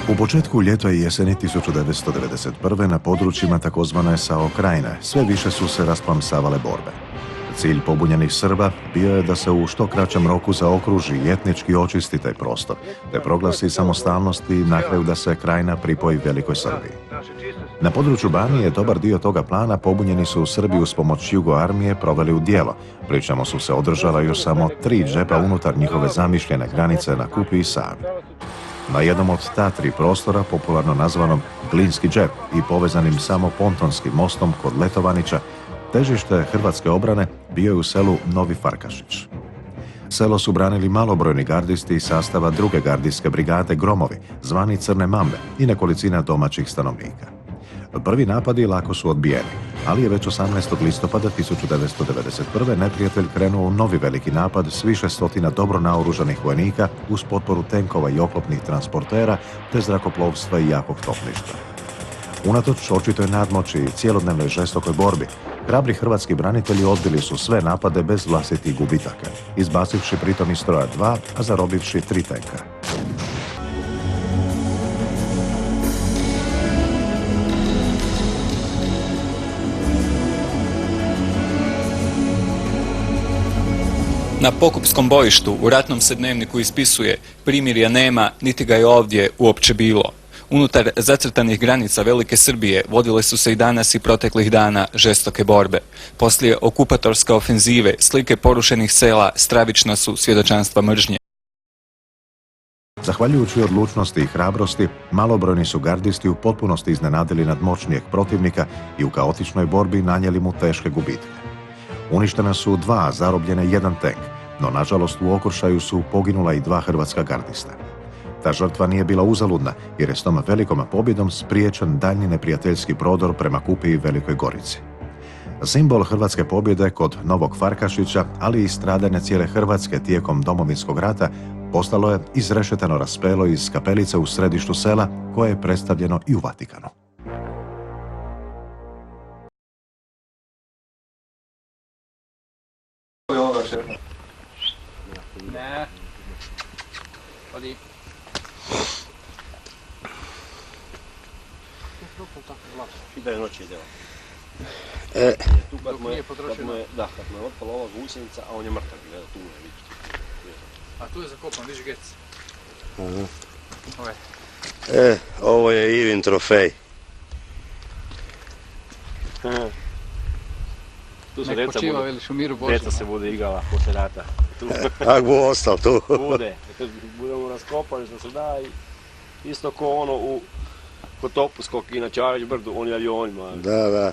U početku ljeta i jeseni 1991. na područjima takozvane SAO krajine sve više su se rasplamsavale borbe. Cilj pobunjenih Srba bio je da se u što kraćem roku zaokruži i etnički očisti taj prostor, te proglasi samostalnost i na kraju da se krajina pripoji Velikoj Srbiji. Na području Banije dobar dio toga plana pobunjeni su Srbi uz pomoć Jugo armije proveli u djelo, pri čemu su se održala još samo 3 džepa unutar njihove zamišljene granice na Kupi i Savi. Na jednom od ta 3 prostora, popularno nazvanom Glinski džep i povezanim samo pontonskim mostom kod Letovanića, težište hrvatske obrane bio je u selu Novi Farkašić. Selo su branili malobrojni gardisti iz sastava druge gardijske brigade Gromovi, zvani Crne Mambe, i nekolicina domaćih stanovnika. Prvi napadi lako su odbijeni, ali je već 18. listopada 1991. neprijatelj krenuo u novi veliki napad s više stotina dobro naoružanih vojnika uz potporu tenkova i oklopnih transportera te zrakoplovstva i jakog topništva. Unatoč očitoj nadmoći i cjelodnevnoj žestokoj borbi, hrabri hrvatski branitelji odbili su sve napade bez vlastitih gubitaka, izbacivši pritom iz stroja 2, a zarobivši 3 tenka. Na Pokupskom bojištu u ratnom se dnevniku ispisuje: primirja nema, niti ga je ovdje uopće bilo. Unutar zacrtanih granica Velike Srbije vodile su se i danas i proteklih dana žestoke borbe. Poslije okupatorske ofenzive, slike porušenih sela stravična su svjedočanstva mržnje. Zahvaljujući odlučnosti i hrabrosti, malobrojni su gardisti u potpunosti iznenadili nadmoćnijeg protivnika i u kaotičnoj borbi nanijeli mu teške gubitke. Uništena su 2, zarobljene 1 tenk, no nažalost u okršaju su poginula i 2 hrvatska gardista. Ta žrtva nije bila uzaludna, jer je s tom velikom pobjedom spriječen daljnji neprijateljski prodor prema Kupi i Velikoj Gorici. Simbol hrvatske pobjede kod Novog Farkašića, ali i stradanja cijele Hrvatske tijekom Domovinskog rata, postalo je izrešetano raspelo iz kapelice u središtu sela, koje je predstavljeno i u Vatikanu. Ne. Odi. Šibe noći je delo. Tu kad mu je otpala ova gusenica, a on je mrtav, gleda, tu je, vidiš. A tu je zakopan, vidiš gec. Ovo je Ivin trofej. Tu se nek počiva, veliš, u miru Božem. Deca se bude igrala posle rata. Ako bu ostao tu. Bude. Kad budemo raskopali što se da i isto ko ono kod Topuskog i na Čarić brdu, oni avionima. Da.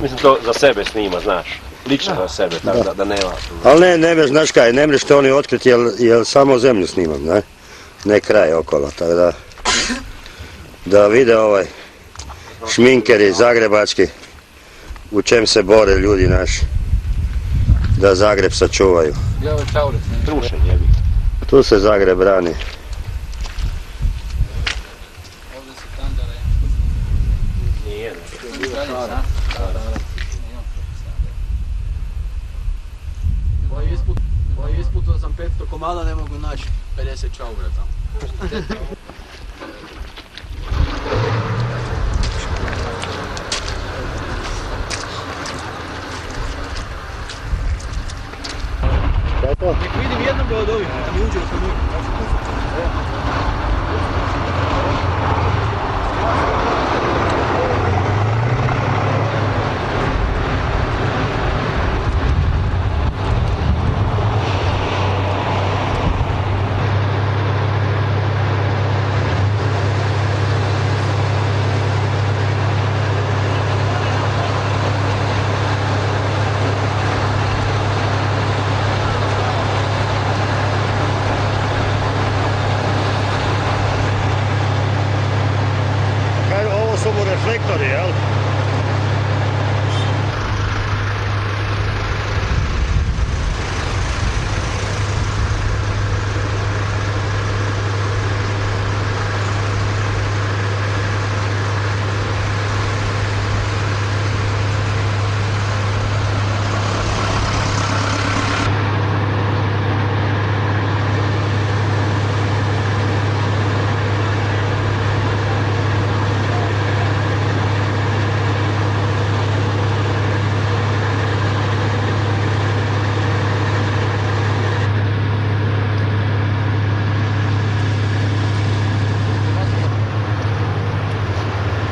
Mislim to za sebe snima, znaš. Lično za sebe, tako da nema. Ali ne mreš, znaš kaj, ne mreš to oni otkriti jer samo zemlju snimam, ne? Ne kraj okolo, tako da vide šminkeri zagrebački u čem se bore ljudi naši. Da Zagreb sačuvaju. Gdje je ovaj čaurec? Trušen jebi. Tu se Zagreb brani. Ovdje se tandara. Nije, Isputao sam 500 komada, ne mogu naći 50 čaura tamo. Nek vidim jednoga od ovih, da mi uđe u kamion. Ovo su mu reflektori, jel?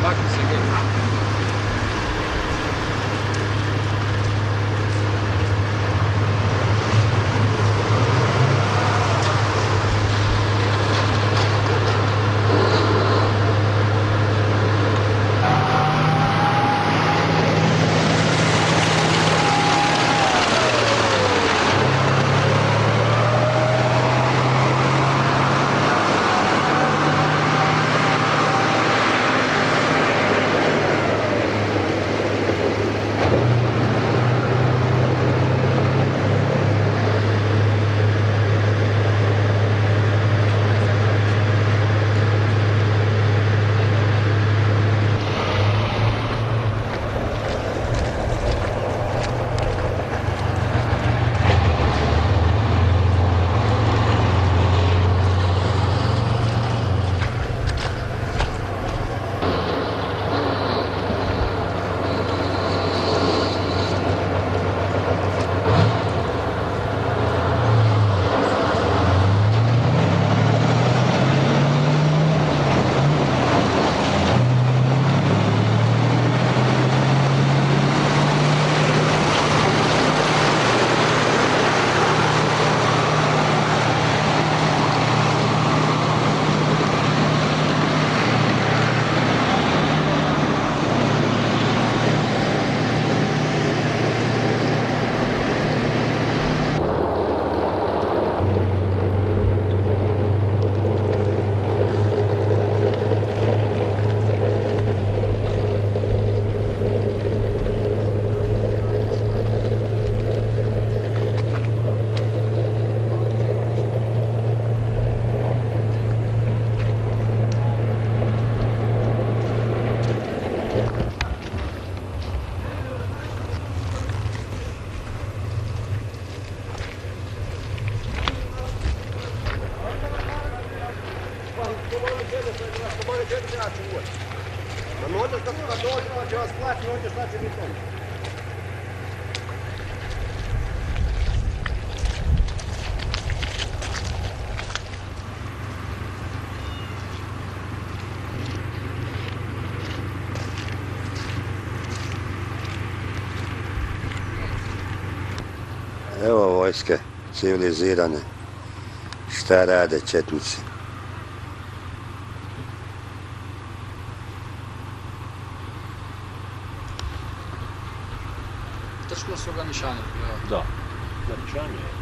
Makni se gdje. Evo vojske civilizirane, šta rade četnici. Što su ga nišani prije? Da, na nišanje je.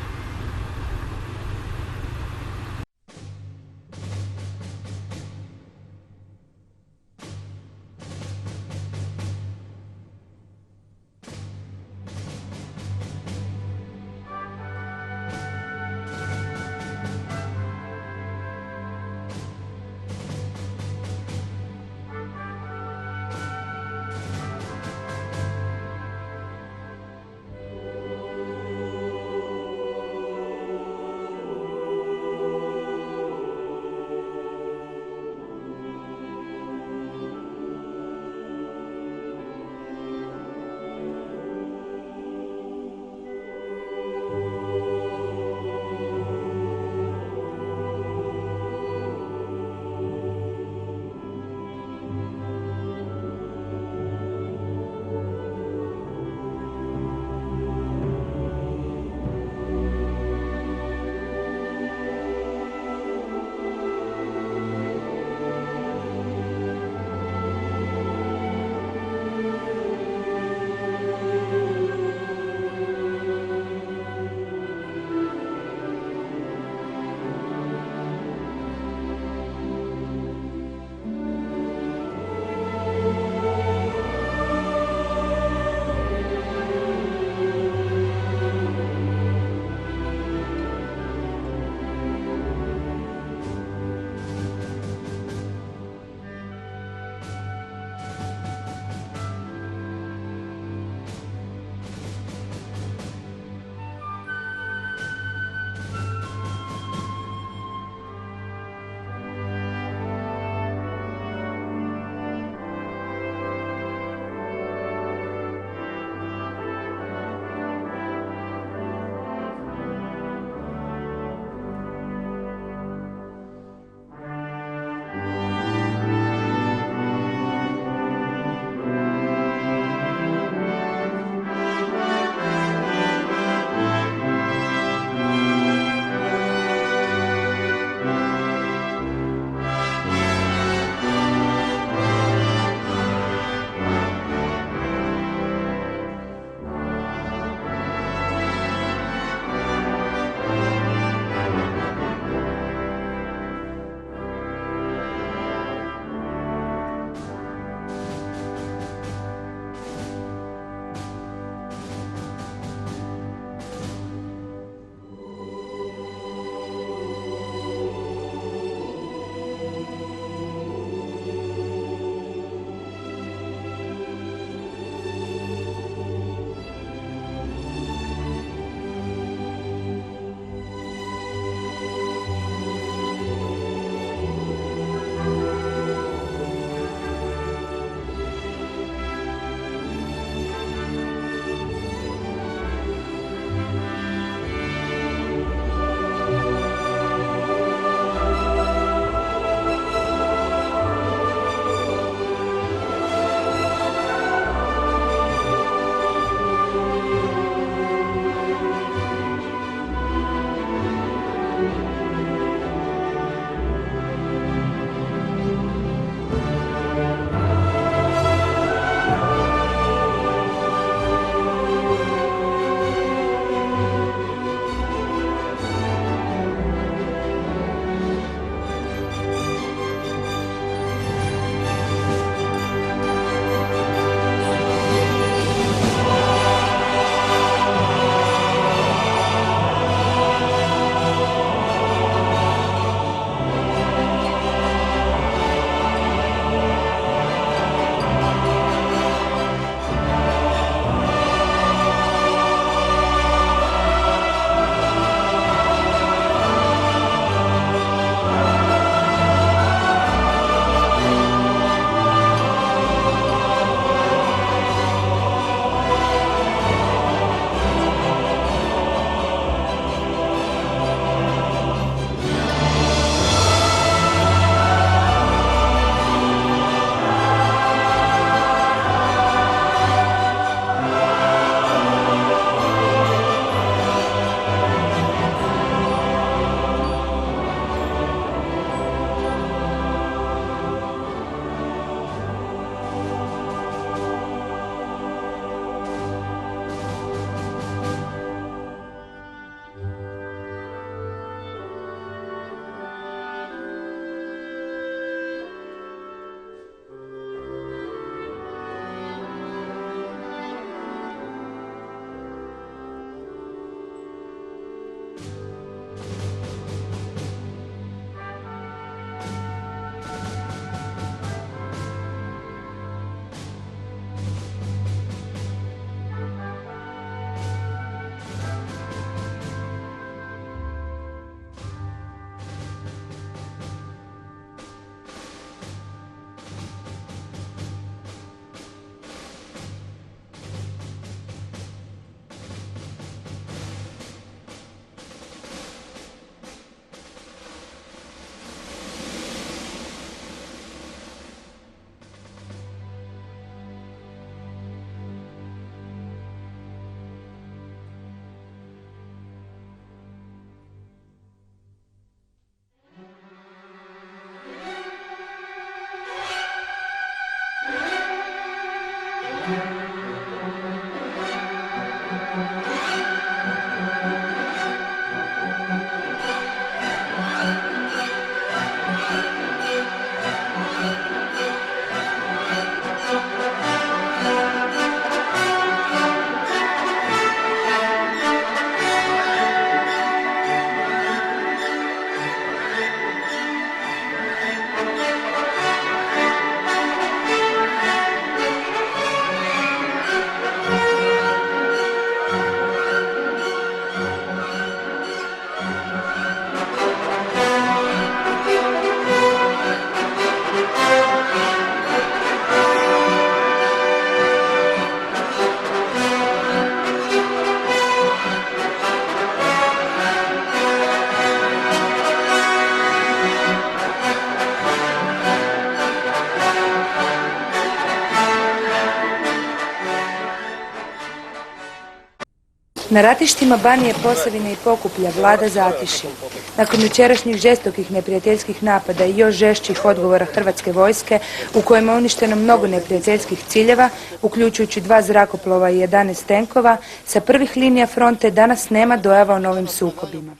Na ratištima Banije, Posavine i Pokuplja vlada zatišje. Nakon jučerašnjih žestokih neprijateljskih napada i još žešćih odgovora hrvatske vojske, u kojima je uništeno mnogo neprijateljskih ciljeva, uključujući 2 zrakoplova i 11 tenkova, sa prvih linija fronte danas nema dojava o novim sukobima.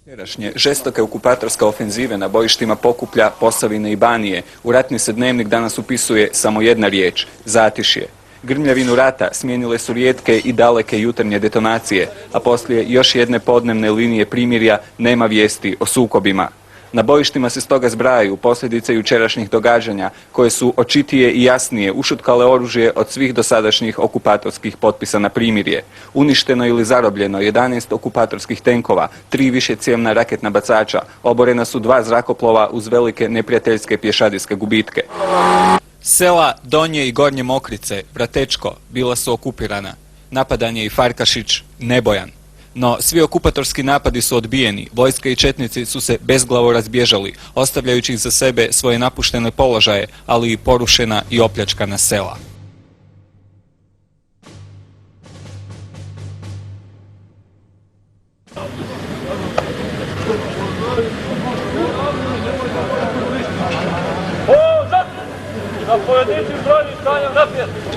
Jučerašnje žestoke okupatorske ofenzive na bojištima Pokuplja, Posavine i Banije u ratni se dnevnik danas upisuje samo jedna riječ – zatišje. Grmljavinu rata smijenile su rijetke i daleke jutarnje detonacije, a poslije još jedne podnevne linije primirja nema vijesti o sukobima. Na bojištima se stoga zbrajaju posljedice jučerašnjih događanja koje su očitije i jasnije ušutkale oružje od svih dosadašnjih okupatorskih potpisa na primirje. Uništeno ili zarobljeno 11 okupatorskih tenkova, 3 višecjevna raketna bacača, oborena su 2 zrakoplova uz velike neprijateljske pješadijske gubitke. Sela Donje i Gornje Mokrice, Vratečko, bila su okupirana. Napadan je i Farkašić, Nebojan. No, svi okupatorski napadi su odbijeni, vojska i četnici su se bezglavo razbježali, ostavljajući iza sebe svoje napuštene položaje, ali i porušena i opljačkana sela. Na pojedinčnim brojnim stanjem naprijed!